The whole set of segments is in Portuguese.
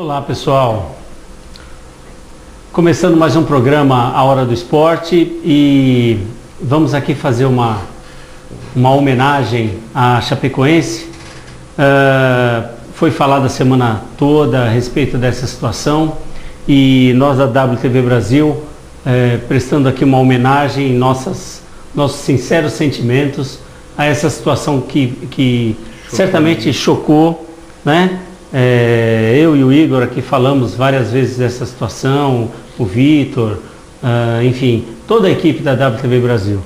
Olá pessoal, começando mais um programa A Hora do Esporte e vamos aqui fazer uma homenagem à Chapecoense. Foi falado a semana toda a respeito dessa situação e nós da WTV Brasil prestando aqui uma homenagem, nossos sinceros sentimentos a essa situação que certamente chocou, né? Eu e o Igor aqui falamos várias vezes dessa situação, o Vitor, enfim, toda a equipe da WTV Brasil.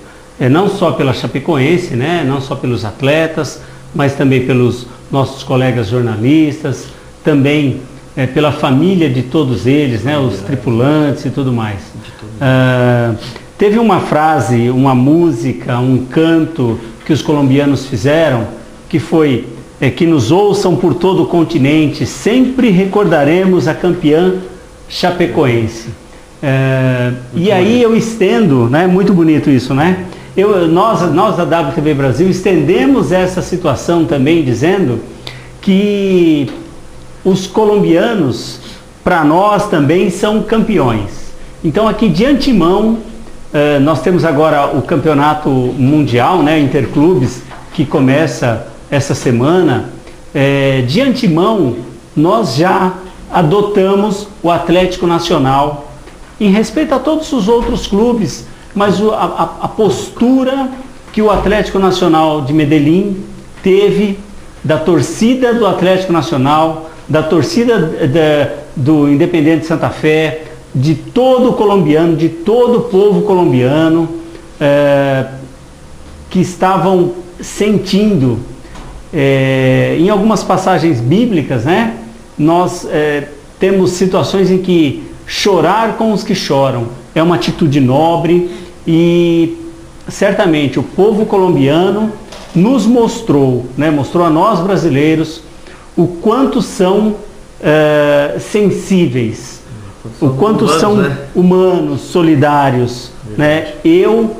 Não só pela Chapecoense, né? Não só pelos atletas, mas também pelos nossos colegas jornalistas, também pela família de todos eles, né? Os tripulantes e tudo mais. Teve uma frase, uma música, um canto que os colombianos fizeram, que foi... que nos ouçam por todo o continente, sempre recordaremos a campeã chapecoense. E aí eu estendo, né? Muito bonito isso, né? Nós da WTV Brasil estendemos essa situação também dizendo que os colombianos, para nós também, são campeões. Então aqui de antemão, nós temos agora o campeonato mundial, né? Interclubes, que começa essa semana. De antemão, nós já adotamos o Atlético Nacional em respeito a todos os outros clubes, mas a postura que o Atlético Nacional de Medellín teve, da torcida do Atlético Nacional, da torcida do Independiente Santa Fé, de todo colombiano, de todo o povo colombiano, que estavam sentindo. Em algumas passagens bíblicas, né, nós temos situações em que chorar com os que choram é uma atitude nobre e certamente o povo colombiano nos mostrou, né, mostrou a nós brasileiros o quanto são sensíveis, o quanto humanos, são humanos, solidários, né? Eu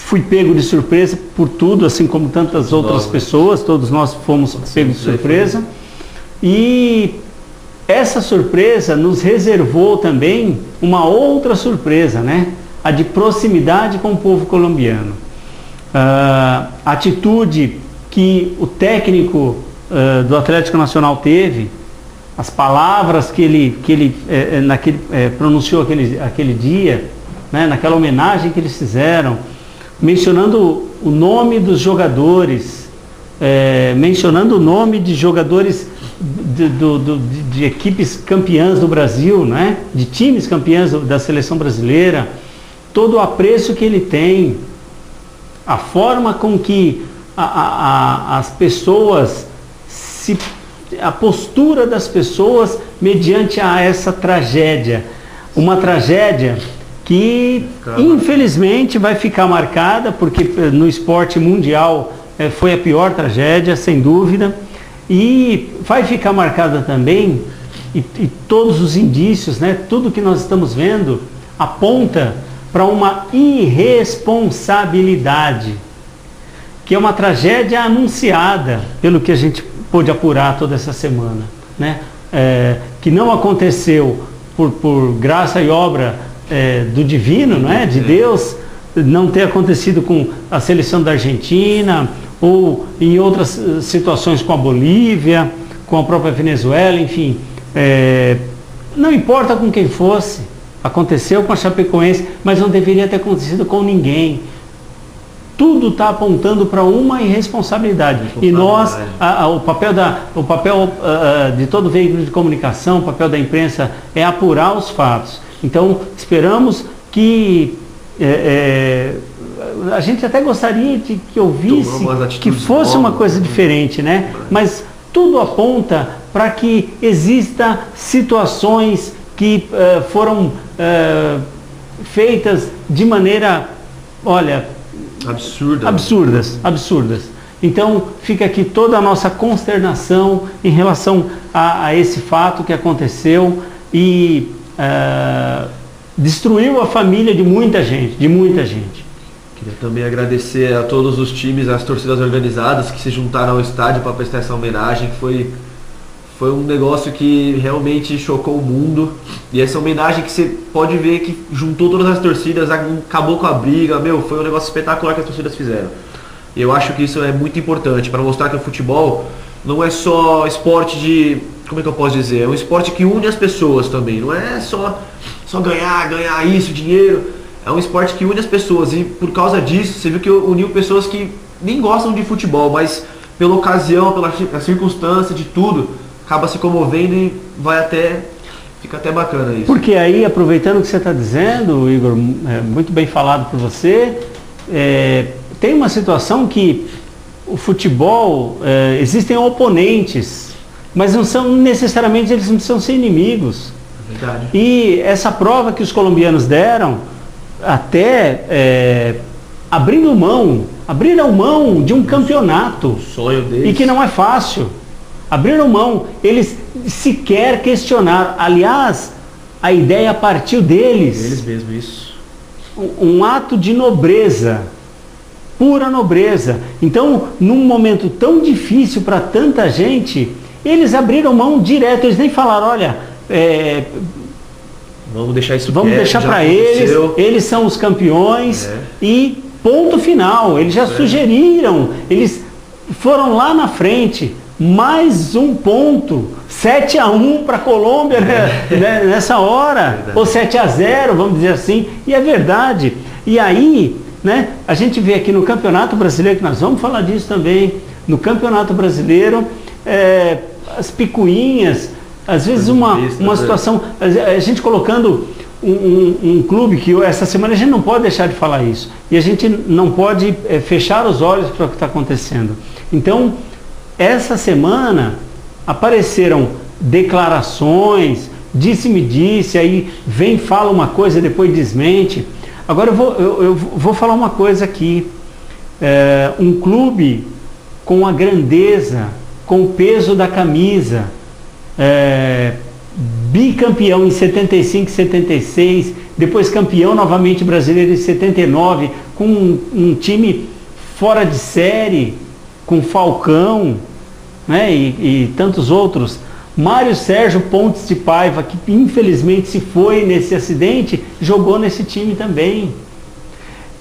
fui pego de surpresa por tudo, assim como tantas outras pessoas, todos nós fomos pegos de surpresa. E essa surpresa nos reservou também uma outra surpresa, né? A de proximidade com o povo colombiano. A atitude que o técnico do Atlético Nacional teve, as palavras que ele pronunciou aquele dia, né? Naquela homenagem que eles fizeram, mencionando o nome dos jogadores, mencionando o nome de jogadores de equipes campeãs do Brasil, né? De times campeãs da seleção brasileira, todo o apreço que ele tem, a forma com que as pessoas, a postura das pessoas mediante a essa tragédia, uma tragédia que infelizmente vai ficar marcada, porque no esporte mundial foi a pior tragédia, sem dúvida, e vai ficar marcada também, e todos os indícios, né, tudo que nós estamos vendo aponta para uma irresponsabilidade, que é uma tragédia anunciada, pelo que a gente pôde apurar toda essa semana, né, que não aconteceu por graça e obra do divino, não é? De Deus, não ter acontecido com a seleção da Argentina ou em outras situações com a Bolívia, com a própria Venezuela, enfim, não importa com quem fosse, aconteceu com a Chapecoense, mas não deveria ter acontecido com ninguém. Tudo está apontando para uma irresponsabilidade. E nós, o papel de todo veículo de comunicação, o papel da imprensa é apurar os fatos. Então, esperamos que a gente até gostaria de que ouvisse que fosse uma coisa diferente, né? Mas tudo aponta para que exista situações que foram feitas de maneira, olha, absurdas. Então, fica aqui toda a nossa consternação em relação a esse fato que aconteceu e destruiu a família de muita gente. Queria também agradecer a todos os times, as torcidas organizadas que se juntaram ao estádio para prestar essa homenagem, que Foi um negócio que realmente chocou o mundo. E essa homenagem que você pode ver que juntou todas as torcidas, acabou com a briga, foi um negócio espetacular que as torcidas fizeram. E eu acho que isso é muito importante para mostrar que o futebol não é só esporte de, como é que eu posso dizer? É um esporte que une as pessoas também. Não é só ganhar isso, dinheiro. É um esporte que une as pessoas. E por causa disso, você viu que uniu pessoas que nem gostam de futebol, mas pela ocasião, pela circunstância, de tudo, acaba se comovendo e fica até bacana isso. Porque aí, aproveitando o que você está dizendo, Igor, muito bem falado por você, tem uma situação que o futebol, existem oponentes, mas não são necessariamente, eles não precisam ser inimigos. Verdade. E essa prova que os colombianos deram, até abriram mão de um campeonato. O sonho deles. E que não é fácil. Abriram mão, eles sequer questionaram. Aliás, a ideia partiu deles. Eles mesmos, isso. Um ato de nobreza, pura nobreza. Então, num momento tão difícil para tanta gente, eles abriram mão direto. Eles nem falaram, olha, vamos deixar isso vamos deixar para eles são os campeões e ponto final. Eles já sugeriram, eles foram lá na frente. Mais um ponto, 7-1 para a Colômbia nessa hora, ou 7-0, vamos dizer assim, e é verdade. E aí, a gente vê aqui no Campeonato Brasileiro, que nós vamos falar disso também, no Campeonato Brasileiro, as picuinhas, às vezes uma situação, a gente colocando um clube que essa semana a gente não pode deixar de falar isso, e a gente não pode fechar os olhos para o que está acontecendo. Então, essa semana apareceram declarações, disse-me-disse, aí fala uma coisa, depois desmente. Agora eu vou falar uma coisa aqui. Um clube com a grandeza, com o peso da camisa, bicampeão em 75 e 76, depois campeão novamente brasileiro em 79, com um time fora de série, com Falcão, e tantos outros. Mário Sérgio Pontes de Paiva, que infelizmente se foi nesse acidente, jogou nesse time também.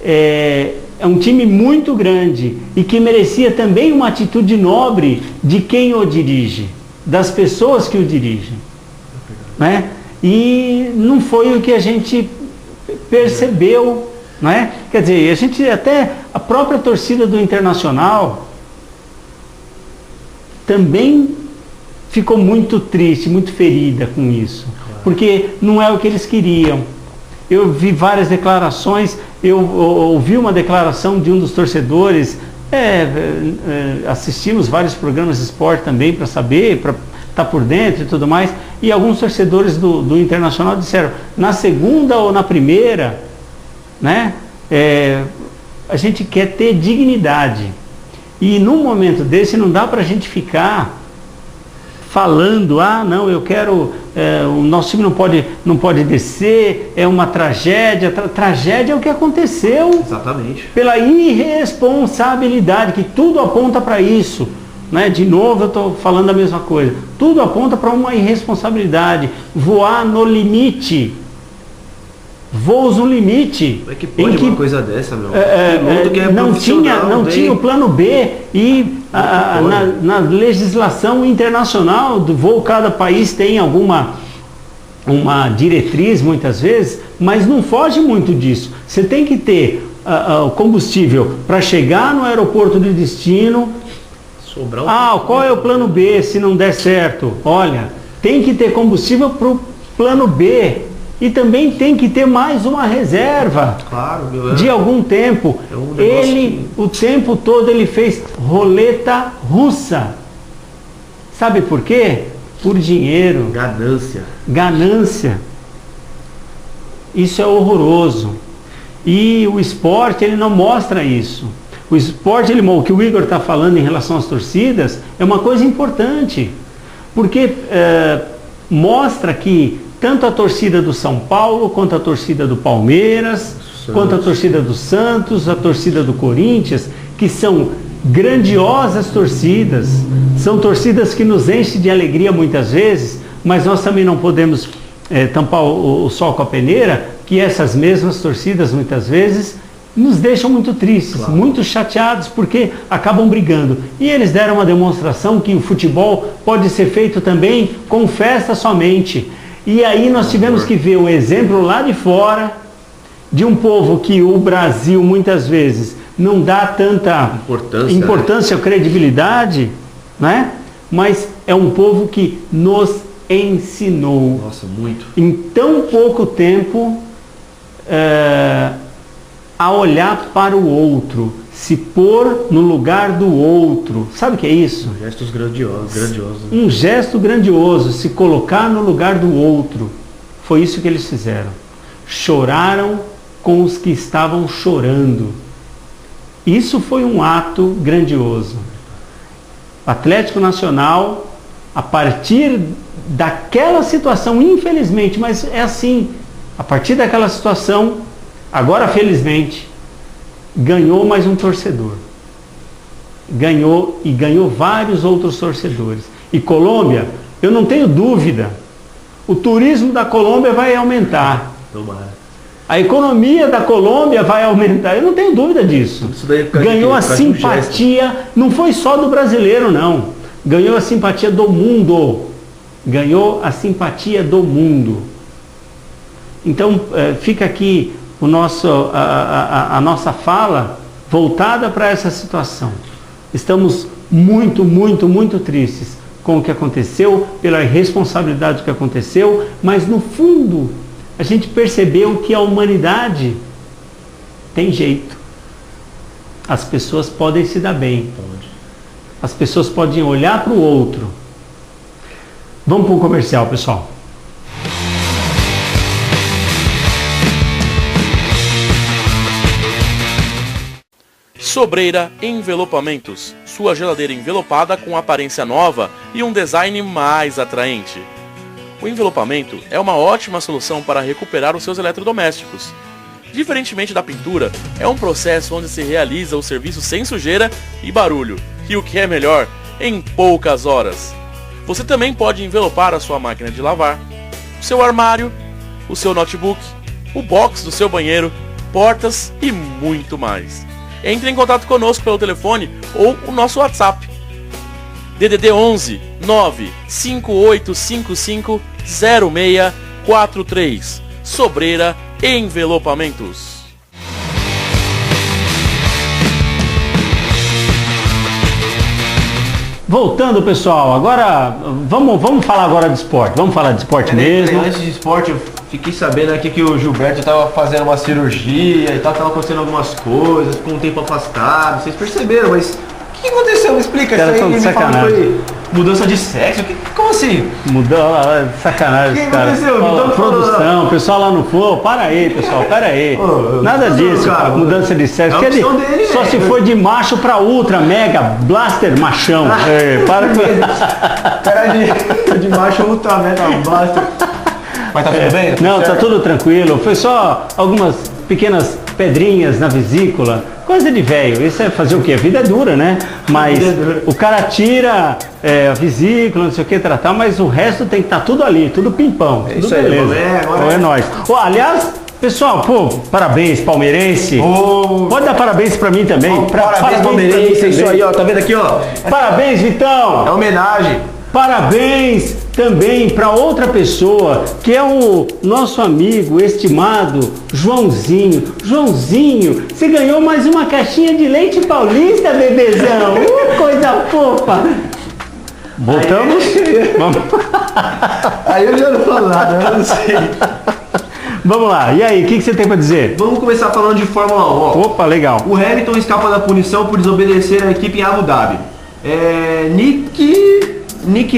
É um time muito grande e que merecia também uma atitude nobre de quem o dirige, das pessoas que o dirigem. E não foi o que a gente percebeu. Quer dizer, a gente até, a própria torcida do Internacional também ficou muito triste, muito ferida com isso, porque não é o que eles queriam. Eu vi várias declarações, eu ouvi uma declaração de um dos torcedores, assistimos vários programas de esporte também para saber, para estar por dentro e tudo mais, e alguns torcedores do Internacional disseram, na segunda ou na primeira, a gente quer ter dignidade. E num momento desse não dá para a gente ficar falando, não, eu quero, o nosso time não pode descer, é uma tragédia. Tragédia é o que aconteceu. Exatamente. Pela irresponsabilidade, que tudo aponta para isso. De novo eu estou falando a mesma coisa. Tudo aponta para uma irresponsabilidade. Voar no limite. Voos no limite. Como é que pode uma coisa dessa, meu? Não tinha o plano B e na legislação internacional do voo, cada país tem uma diretriz muitas vezes, mas não foge muito disso. Você tem que ter o combustível para chegar no aeroporto de destino. Qual é o plano B se não der certo? Olha, tem que ter combustível para o plano B. E também tem que ter mais uma reserva, de algum tempo. O tempo todo ele fez roleta russa. Sabe por quê? Por dinheiro. Ganância. Isso é horroroso. E o esporte, ele não mostra isso. O esporte, o que o Igor está falando em relação às torcidas, é uma coisa importante. Porque mostra que tanto a torcida do São Paulo, quanto a torcida do Palmeiras, quanto a torcida do Santos, a torcida do Corinthians, que são grandiosas torcidas, São torcidas que nos enchem de alegria muitas vezes, mas nós também não podemos tampar o sol com a peneira, que essas mesmas torcidas muitas vezes nos deixam muito tristes, claro, muito chateados, porque acabam brigando. E eles deram uma demonstração que o futebol pode ser feito também com festa somente. E aí nós tivemos que ver o exemplo lá de fora, de um povo que o Brasil muitas vezes não dá tanta importância ou credibilidade, né? Mas é um povo que nos ensinou. Nossa, muito. Em tão pouco tempo, a olhar para o outro, se pôr no lugar do outro. Sabe o que é isso? Gestos grandiosos. Um gesto grandioso, se colocar no lugar do outro. Foi isso que eles fizeram. Choraram com os que estavam chorando. Isso foi um ato grandioso. Atlético Nacional, a partir daquela situação, infelizmente, mas é assim, a partir daquela situação, agora felizmente, ganhou mais um torcedor. Ganhou vários outros torcedores. E Colômbia, eu não tenho dúvida, o turismo da Colômbia vai aumentar. Tomara. A economia da Colômbia vai aumentar, eu não tenho dúvida disso. Ganhou a simpatia, não foi só do brasileiro, não. Ganhou a simpatia do mundo. Ganhou a simpatia do mundo. Então, fica aqui a nossa fala voltada para essa situação. Estamos muito, muito, muito tristes com o que aconteceu, pela irresponsabilidade que aconteceu, mas no fundo, a gente percebeu que a humanidade tem jeito. As pessoas podem se dar bem. As pessoas podem olhar para o outro. Vamos para o comercial, pessoal. Sobreira Envelopamentos. Sua geladeira envelopada com aparência nova e um design mais atraente. O envelopamento é uma ótima solução para recuperar os seus eletrodomésticos. Diferentemente da pintura, é um processo onde se realiza o serviço sem sujeira e barulho, e o que é melhor, em poucas horas. Você também pode envelopar a sua máquina de lavar, o seu armário, o seu notebook, o box do seu banheiro, portas e muito mais. Entre em contato conosco pelo telefone ou o nosso WhatsApp. DDD 11 95855 0643. Sobreira Envelopamentos. Voltando, pessoal, agora vamos falar agora de esporte. Vamos falar de esporte mesmo. Antes de esporte, eu fiquei sabendo aqui que o Gilberto estava fazendo uma cirurgia e tal, estava acontecendo algumas coisas, ficou um tempo afastado. Vocês perceberam, mas o que aconteceu? Me explica. Cara, isso aí. de sacanagem. Foi mudança de sexo? Como assim? Mudou, sacanagem, cara. Então, produção, o pessoal lá no Flow, para aí, pessoal, para aí. Nada disso, cara, mudança de sexo. É dele, só se for de macho pra ultra, mega, blaster, machão. Para com cara de macho ultra, mega, blaster. Mas tá tudo bem? Não, tá tudo tranquilo. Foi só algumas pequenas pedrinhas na vesícula. Coisa de velho. Isso é fazer o quê? A vida é dura, né? Mas o cara tira a vesícula, não sei o que, tratar, mas o resto tem que estar tudo ali, tudo pimpão. É tudo isso aí, beleza. É nóis. Aliás, pessoal, parabéns, palmeirense. Pode dar parabéns pra mim também. Parabéns, palmeirense. É isso aí, ó. Tá vendo aqui, ó? Parabéns, Vitão. É homenagem. Parabéns também para outra pessoa, que é o nosso amigo estimado Joãozinho. Joãozinho, você ganhou mais uma caixinha de leite paulista, bebezão. Coisa fofa. Voltamos? Vamos. Aí eu já não falo nada, eu não sei. Vamos lá, e aí, o que você tem para dizer? Vamos começar falando de Fórmula 1. Ó. Opa, legal. O Hamilton escapa da punição por desobedecer a equipe em Abu Dhabi. Niki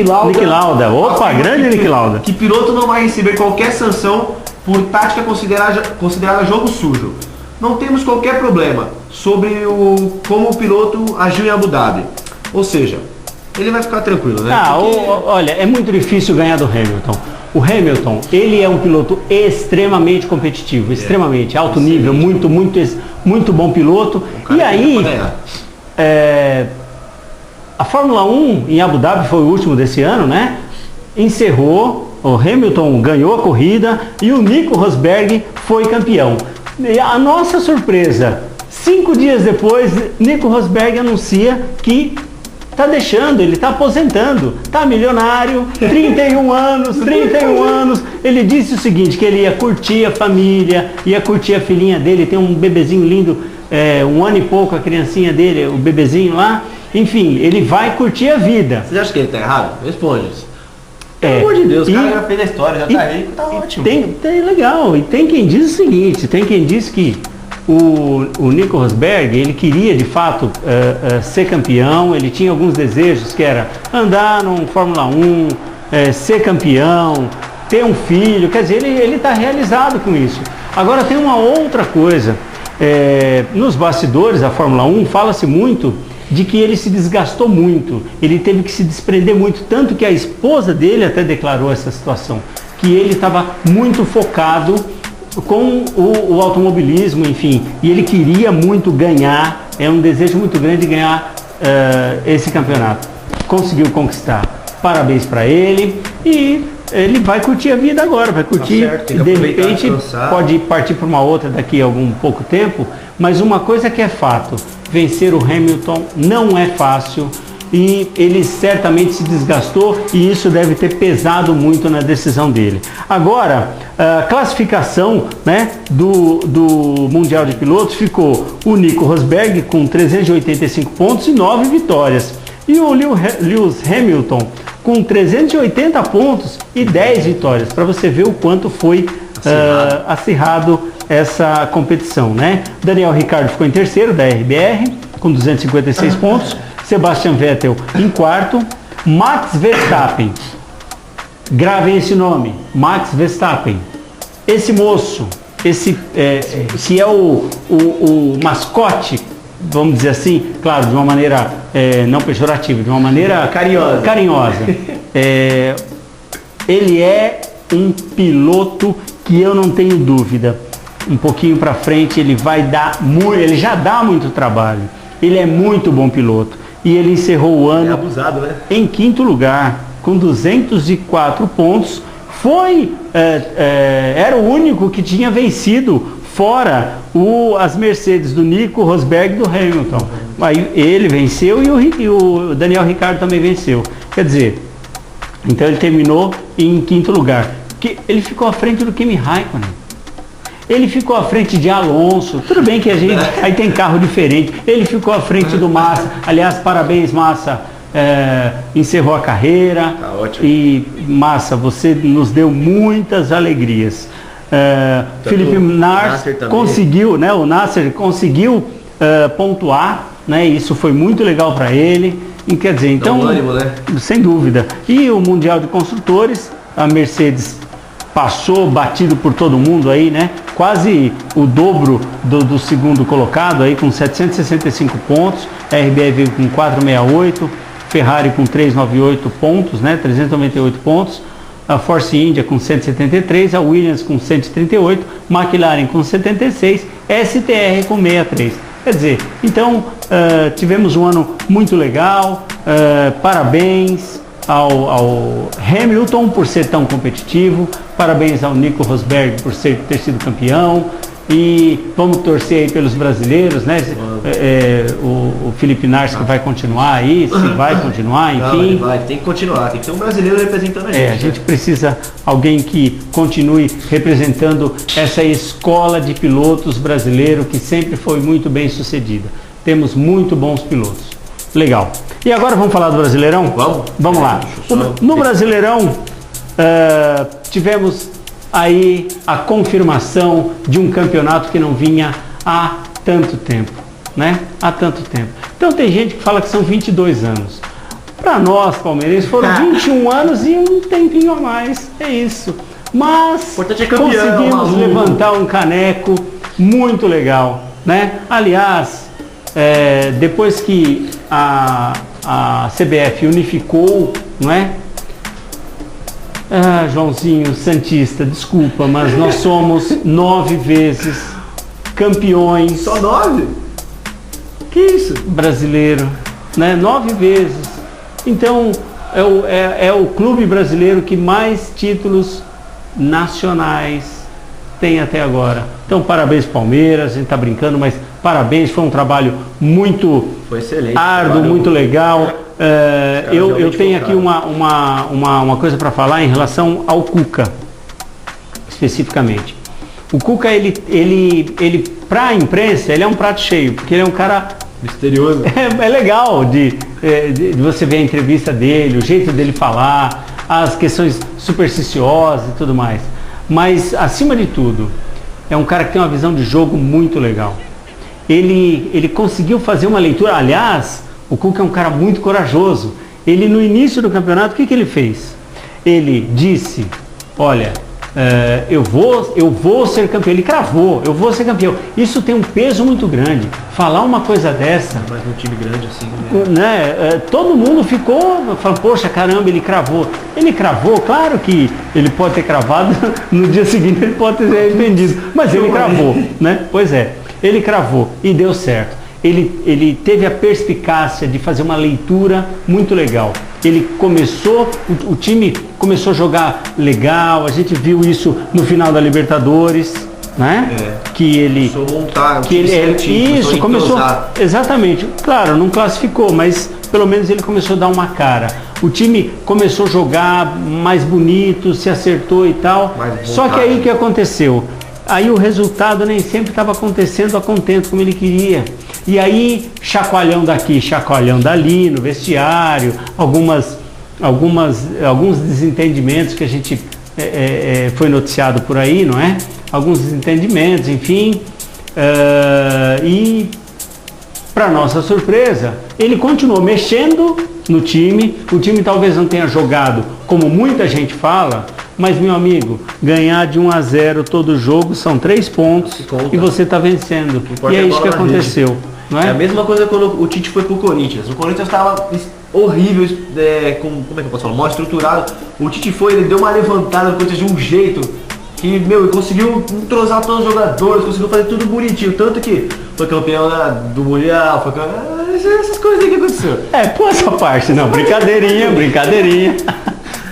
Lauda. Opa, grande Niki Lauda. Que piloto não vai receber qualquer sanção por tática considerada jogo sujo. Não temos qualquer problema sobre como o piloto agiu em Abu Dhabi. Ou seja, ele vai ficar tranquilo, né? Olha, é muito difícil ganhar do Hamilton. O Hamilton, ele é um piloto extremamente competitivo, extremamente alto nível, muito bom piloto. E aí, A Fórmula 1 em Abu Dhabi foi o último desse ano, né? Encerrou, o Hamilton ganhou a corrida e o Nico Rosberg foi campeão. E a nossa surpresa, 5 dias depois, Nico Rosberg anuncia que está deixando, ele está aposentando, está milionário, 31 anos, ele disse o seguinte, que ele ia curtir a família, ia curtir a filhinha dele, tem um bebezinho lindo, 1 ano e pouco, a criancinha dele, o bebezinho lá, enfim, ele vai curtir a vida. Você acha que ele está errado? Responde. Pelo amor de Deus, o cara já fez a história, já está rico, tá ótimo. Tem legal, e tem quem diz o seguinte, tem quem diz que o Nico Rosberg, ele queria de fato ser campeão, ele tinha alguns desejos que era andar num Fórmula 1, ser campeão, ter um filho, quer dizer, ele está realizado com isso. Agora tem uma outra coisa, nos bastidores da Fórmula 1 fala-se muito de que ele se desgastou muito, ele teve que se desprender muito, tanto que a esposa dele até declarou essa situação, que ele estava muito focado com o automobilismo, enfim, e ele queria muito ganhar, é um desejo muito grande de ganhar esse campeonato. Conseguiu conquistar, parabéns para ele, e ele vai curtir a vida agora, vai curtir, de repente pode partir para uma outra daqui a algum pouco tempo, mas uma coisa que é fato, vencer o Hamilton não é fácil, e ele certamente se desgastou e isso deve ter pesado muito na decisão dele. Agora, a classificação, né, do Mundial de Pilotos ficou o Nico Rosberg com 385 pontos e 9 vitórias. E o Lewis Hamilton com 380 pontos e 10 vitórias, para você ver o quanto foi acirrado essa competição, né? Daniel Ricciardo ficou em terceiro da RBR com 256 pontos. Sebastian Vettel em quarto, Max Verstappen, gravem esse nome, Max Verstappen, esse moço, que é o mascote, vamos dizer assim, claro, de uma maneira não pejorativa, de uma maneira carinhosa. Ele é um piloto que eu não tenho dúvida, um pouquinho para frente ele vai dar muito, ele já dá muito trabalho, ele é muito bom piloto. E ele encerrou o ano abusado, né? Em quinto lugar, com 204 pontos. Era o único que tinha vencido, fora as Mercedes do Nico Rosberg e do Hamilton. Aí ele venceu e o Daniel Ricciardo também venceu. Quer dizer, então ele terminou em quinto lugar. Ele ficou à frente do Kimi Raikkonen. Ele ficou à frente de Alonso, tudo bem que a gente, aí tem carro diferente, ele ficou à frente do Massa, aliás, parabéns Massa, encerrou a carreira, tá ótimo. E Massa, você nos deu muitas alegrias. Felipe Nasser conseguiu, né, o Nasser conseguiu pontuar, né, isso foi muito legal para ele, e quer dizer, então, ânimo, né? Sem dúvida, e o Mundial de Construtores, a Mercedes passou batido por todo mundo aí, né? Quase o dobro do segundo colocado aí, com 765 pontos. A RBR veio com 468, Ferrari com 398 pontos, né? 398 pontos. A Force India com 173, a Williams com 138, McLaren com 76, STR com 63. Quer dizer, então tivemos um ano muito legal, parabéns ao Hamilton por ser tão competitivo, parabéns ao Nico Rosberg por ter sido campeão, e vamos torcer aí pelos brasileiros, né? O Felipe Nasser que vai continuar aí, se vai continuar, enfim. Não, tem que continuar, tem que ter um brasileiro representando a gente. A gente precisa alguém que continue representando essa escola de pilotos brasileiro que sempre foi muito bem sucedida. Temos muito bons pilotos. Legal. E agora vamos falar do Brasileirão? Vamos lá. No Brasileirão, tivemos aí a confirmação de um campeonato que não vinha há tanto tempo, né? Há tanto tempo. Então tem gente que fala que são 22 anos. Para nós, palmeirenses, foram 21 anos e um tempinho a mais. É isso. Mas conseguimos levantar um caneco muito legal, né? Aliás, depois que a CBF unificou, não é? Joãozinho Santista, desculpa, mas nós somos 9 vezes campeões. Só 9? Que isso? Brasileiro, né? 9 vezes. Então, é o clube brasileiro que mais títulos nacionais tem até agora. Então, parabéns Palmeiras, a gente está brincando, mas parabéns, foi um trabalho muito árduo, muito legal. Eu tenho aqui uma coisa para falar em relação ao Cuca, especificamente. O Cuca, ele para a imprensa, ele é um prato cheio, porque ele é um cara misterioso. É legal de você ver a entrevista dele, o jeito dele falar, as questões supersticiosas e tudo mais. Mas, acima de tudo, é um cara que tem uma visão de jogo muito legal. Ele conseguiu fazer uma leitura. Aliás, o Cuca é um cara muito corajoso. Ele, no início do campeonato, o que ele fez? Ele disse, olha, eu vou ser campeão. Ele cravou, eu vou ser campeão. Isso tem um peso muito grande. Falar uma coisa dessa... Mas num time grande assim... Né, todo mundo ficou falando, poxa, caramba, ele cravou. Ele cravou, claro que ele pode ter cravado, no dia seguinte ele pode ter se arrependido. Mas ele cravou, né? Pois é, ele cravou e deu certo. Ele teve a perspicácia de fazer uma leitura muito legal. Ele começou, o time começou a jogar legal, a gente viu isso no final da Libertadores, né? Que ele começou exatamente, claro, não classificou, mas pelo menos ele começou a dar uma cara. O time começou a jogar mais bonito, se acertou e tal. Só que aí o que aconteceu? Aí o resultado nem sempre estava acontecendo a contento como ele queria. E aí, chacoalhão daqui, chacoalhão dali, no vestiário, alguns desentendimentos que a gente foi noticiado por aí, não é? Alguns desentendimentos, enfim. E, para nossa surpresa, ele continuou mexendo no time. O time talvez não tenha jogado como muita gente fala, mas, meu amigo, ganhar de 1-0 todo jogo são 3 pontos e você está vencendo. E é isso que aconteceu. Não é? É a mesma coisa quando o Tite foi pro Corinthians. O Corinthians estava horrível, como é que eu posso falar? Mal estruturado. O Tite foi, ele deu uma levantada no Corinthians de um jeito que, ele conseguiu entrosar todos os jogadores, conseguiu fazer tudo bonitinho. Tanto que foi campeão do Mundial, essas coisas aí que aconteceu. Pô, essa parte, não, brincadeirinha.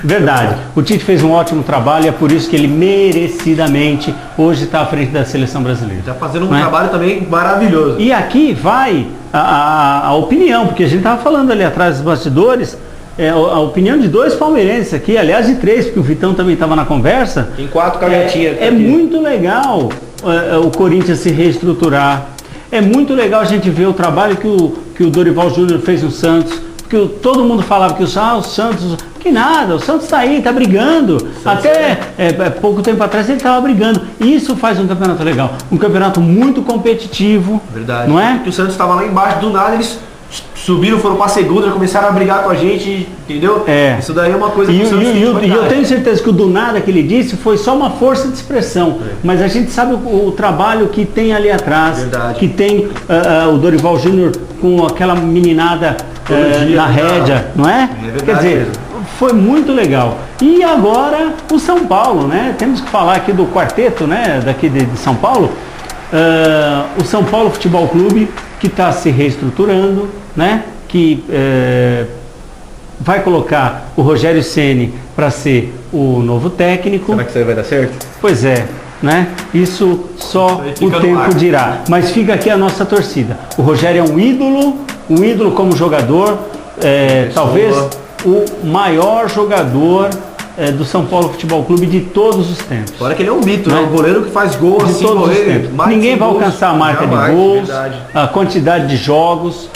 Verdade, o Tite fez um ótimo trabalho e é por isso que ele merecidamente hoje está à frente da seleção brasileira. Está fazendo um trabalho também maravilhoso. E aqui vai a opinião, porque a gente estava falando ali atrás dos bastidores, a opinião de 2 palmeirenses aqui, aliás de 3, porque o Vitão também estava na conversa. Em 4 caguetinhas. É muito legal o Corinthians se reestruturar. É muito legal a gente ver o trabalho que o Dorival Júnior fez no Santos. Porque todo mundo falava que o Santos... Que nada, o Santos está aí, está brigando. Até pouco tempo atrás ele estava brigando. Isso faz um campeonato legal. Um campeonato muito competitivo. Verdade. Não é? Porque o Santos estava lá embaixo, do nada eles subiram, foram para a segunda, começaram a brigar com a gente, entendeu? Isso daí é uma coisa que o Santos e eu tenho certeza que o do nada que ele disse foi só uma força de expressão. Mas a gente sabe o trabalho que tem ali atrás. Verdade. Que tem o Dorival Júnior com aquela meninada na rédea, não é? Verdade. Quer dizer, foi muito legal. E agora o São Paulo, né? Temos que falar aqui do quarteto, né? Daqui de São Paulo. O São Paulo Futebol Clube, que está se reestruturando, né? Que vai colocar o Rogério Ceni para ser o novo técnico. Será que isso aí vai dar certo? Pois é, né? Isso só o tempo dirá. Mas fica aqui a nossa torcida. O Rogério é um ídolo como jogador, talvez o maior jogador do São Paulo Futebol Clube de todos os tempos. Fora que ele é um mito, né? Um goleiro que faz gol de assim, todos os tempos. Ninguém vai alcançar a marca de gols, verdade. A quantidade de jogos.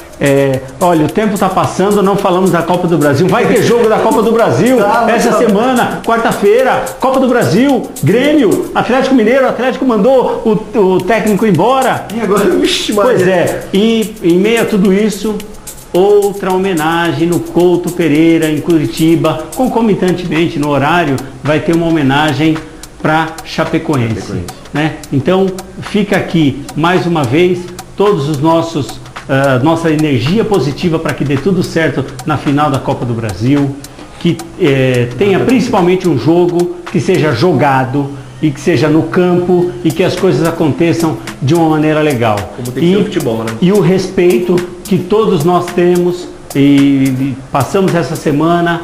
Olha, o tempo está passando, não falamos da Copa do Brasil. Vai ter jogo da Copa do Brasil essa semana, quarta-feira, Copa do Brasil, Grêmio, Atlético Mineiro. O Atlético mandou o técnico embora. E agora, pois é, e em meio a tudo isso, outra homenagem no Couto Pereira, em Curitiba. Concomitantemente, no horário, vai ter uma homenagem para Chapecoense. Né? Então, fica aqui, mais uma vez, todos os nossa energia positiva para que dê tudo certo na final da Copa do Brasil, que tenha principalmente um jogo que seja jogado e que seja no campo e que as coisas aconteçam de uma maneira legal. Como tem que ser o futebol, né? E o respeito que todos nós temos e passamos essa semana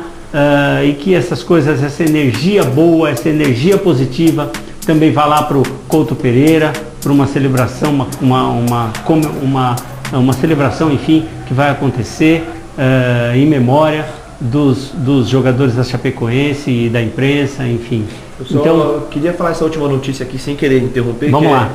e que essas coisas, essa energia boa, essa energia positiva também vá lá para o Couto Pereira, para uma celebração, uma celebração, enfim, que vai acontecer em memória dos jogadores da Chapecoense e da imprensa, enfim. Eu queria falar essa última notícia aqui sem querer interromper. Vamos lá.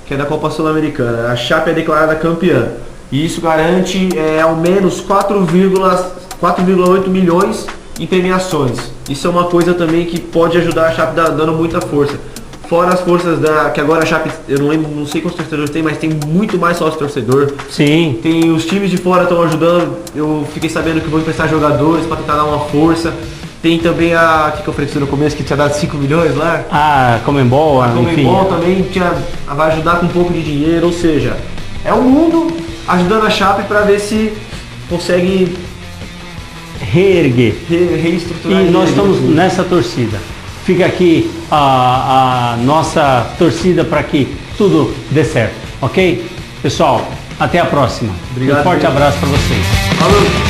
Que é da Copa Sul-Americana. A Chape é declarada campeã. E isso garante ao menos 4,8 milhões em premiações. Isso é uma coisa também que pode ajudar a Chape dando muita força. Fora as forças que agora a Chape, eu não sei quantos torcedores tem, mas tem muito mais sócio torcedor. Sim. Tem os times de fora estão ajudando. Eu fiquei sabendo que vão emprestar jogadores para tentar dar uma força. Tem também que eu ofereci no começo, que tinha dado 5 milhões lá. A Conmebol, a Conmebol também vai ajudar com um pouco de dinheiro, ou seja, é o mundo ajudando a Chape para ver se consegue reerguer, reestruturar. E nós estamos nessa torcida. Fica aqui a nossa torcida para que tudo dê certo, ok? Pessoal, até a próxima. Obrigado, um forte abraço para vocês. Falou!